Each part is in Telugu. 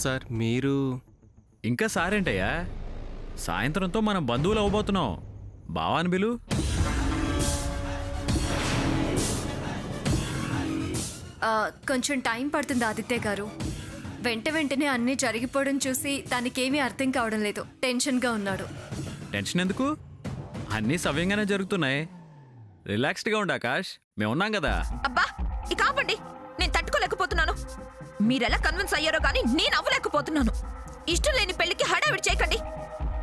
సార్ మీరు ఇంకా సారేంటయ్యా? సాయంత్రంతో మనం బంధువులు అవ్వబోతున్నాం. బావాని బిలు. కొంచెం టైం పడుతుంది ఆదిత్య గారు. వెంటనే అన్నీ జరిగిపోవడం చూసి తనకేమీ అర్థం కావడం లేదు. టెన్షన్గా ఉన్నాడు. టెన్షన్ ఎందుకు? అన్నీ సవ్యంగానే జరుగుతున్నాయి. రిలాక్స్డ్గా ఉండు ఆకాష్, మేమున్నాం కదా. అబ్బా ఇక ఆపండి, నేను తట్టుకోలేకపోతున్నాను. మీరెలా కన్విన్స్ అయ్యారో కానీ నేను అవ్వలేకపోతున్నాను. ఇష్టం లేని పెళ్లికి హడావిడి చేయకండి.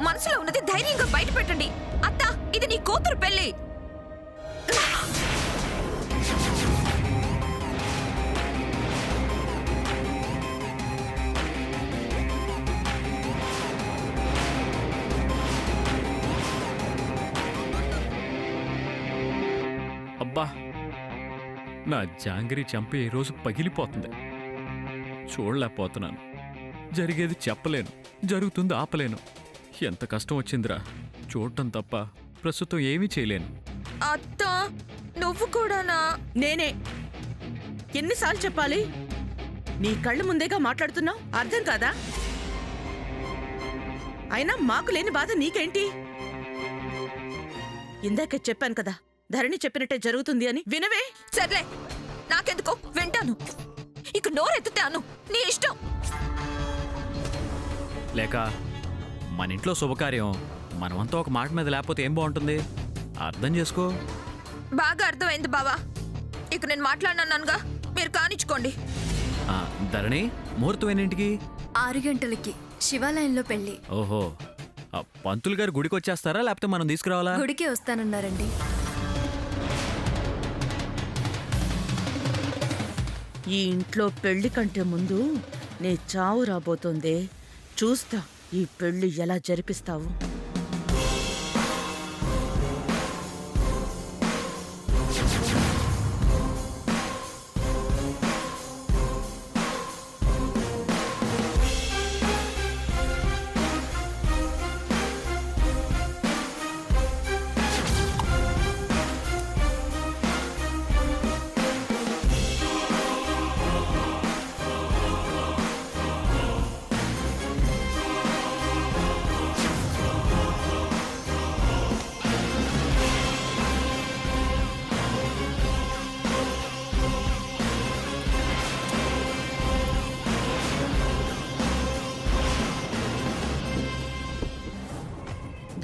మనసులో ఉన్నది ధైర్యంగా బయట పెట్టండి. అత్త, ఇది నీ కూతురు పెళ్లి. అబ్బా, నా జాంగిరి చంప ఈ రోజు పగిలిపోతుంది. చూడలేకపోతున్నాను. జరిగేది చెప్పలేను, జరుగుతుంది ఆపలేను. ఎంత కష్టం వచ్చిందిరా. చూడటం తప్ప ప్రస్తుతం ఏమీ చేయలేను. అత్త, నువ్వు కూడానా? నేనే ఎన్నిసార్లు చెప్పాలి? నీ కళ్ళు ముందేగా మాట్లాడుతున్నావు, అర్థం కాదా? అయినా మాకు లేని బాధ నీకేంటి? ఇందాకే చెప్పాను కదా, ధరణి చెప్పినట్టే జరుగుతుంది అని. వినవే? సర్లే, నాకెందుకో వింటాను. ఇక నోరెత్తుతాను, నీ ఇష్టం. లేక మన ఇంట్లో శుభకార్యం మనమంతా ఒక మాట మీద లేకపోతే ఏం బాగుంటుంది? అర్థం చేసుకో. బాగా అర్థమైంది బావా. ఇక నేను మాట్లాడినానుగా, మీరు కానిచ్చుకోండి. ధరణి, ముహూర్తం ఎన్నింటికి? 6 గంటలకి శివాలయంలో పెళ్లి. ఓహో, పంతులు గారు గుడికి వచ్చేస్తారా లేకపోతే మనం తీసుకురావాలా? గుడికే వస్తానన్నారండి. ఈ ఇంట్లో పెళ్లి కంటే ముందు నీ చావు రాబోతోందే. చూస్తా ఈ పెళ్లి ఎలా జరిపిస్తావు.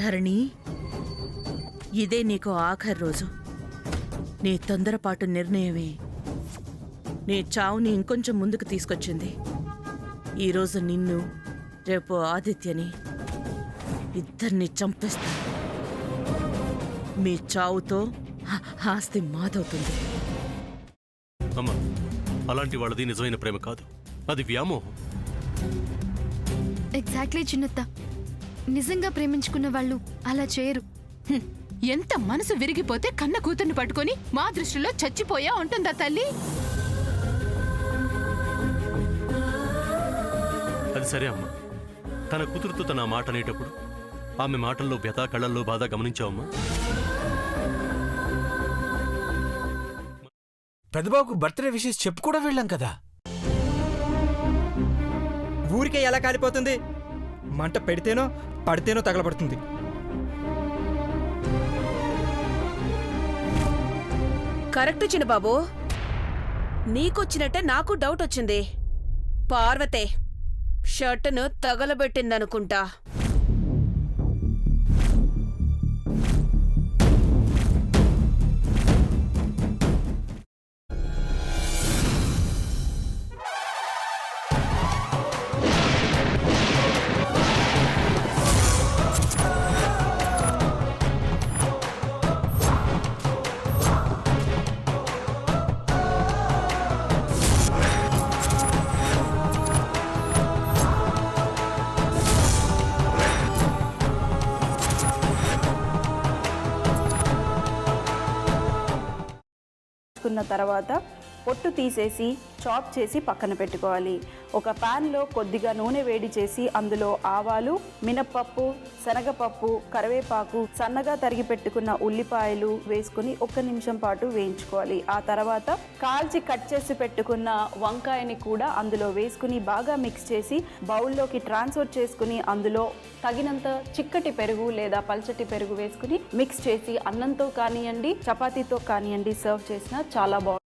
ధరణి, ఇదే నీకు ఆఖరి రోజు. నీ తొందరపాటు నిర్ణయమే నీ చావుని ఇంకొంచెం ముందుకు తీసుకొచ్చింది. ఈరోజు నిన్ను, రేపు ఆదిత్యని, ఇద్దరిని చంపేస్తా. మీ చావుతో ఆస్తి మాదవుతుంది. అమ్మా, అలాంటి వాళ్ళది నిజమైన ప్రేమ కాదు, అది వ్యామోహం. ఎగ్జాక్ట్లీ చిన్నత్త. నిజంగా ప్రేమించుకున్న వాళ్ళు అలా చేయరు. ఎంత మనసు విరిగిపోతే కన్న కూతుర్ని పట్టుకొని మా దృష్టిలో చచ్చిపోయా ఉంటుందా తల్లి? అది సరే అమ్మా, తన కూతురుతో తన మాట అనేటప్పుడు ఆమె మాటల్లో వ్యథ, కళ్ళల్లో బాధ గమనించావమ్మా? పెద్దబాబుకు బర్త్డే విషెస్ చెప్పు కూడా వెళ్ళాం కదా. ఊరికే ఎలా కాలిపోతుంది? మంట పెడితేనో పడితేనో తగలబడుతుంది. కరెక్ట్ చిన్నబాబు, నీకొచ్చినట్టే నాకు డౌట్ వచ్చింది. పార్వతే షర్టును తగలబెట్టిందనుకుంటా. తర్వాత పొట్టు తీసేసి చాప్ చేసి పక్కన పెట్టుకోవాలి. ఒక ప్యాన్లో కొద్దిగా నూనె వేడి చేసి అందులో ఆవాలు, మినప్పప్పు, శనగపప్పు, కరివేపాకు, సన్నగా తరిగి పెట్టుకున్న ఉల్లిపాయలు వేసుకుని 1 నిమిషం పాటు వేయించుకోవాలి. ఆ తర్వాత కాల్చి కట్ చేసి పెట్టుకున్న వంకాయని కూడా అందులో వేసుకుని బాగా మిక్స్ చేసి బౌల్లోకి ట్రాన్స్ఫర్ చేసుకుని అందులో తగినంత చిక్కటి పెరుగు లేదా పల్చటి పెరుగు వేసుకుని మిక్స్ చేసి అన్నంతో కానివ్వండి, చపాతీతో కానివ్వండి సర్వ్ చేసినా చాలా బాగుంటుంది.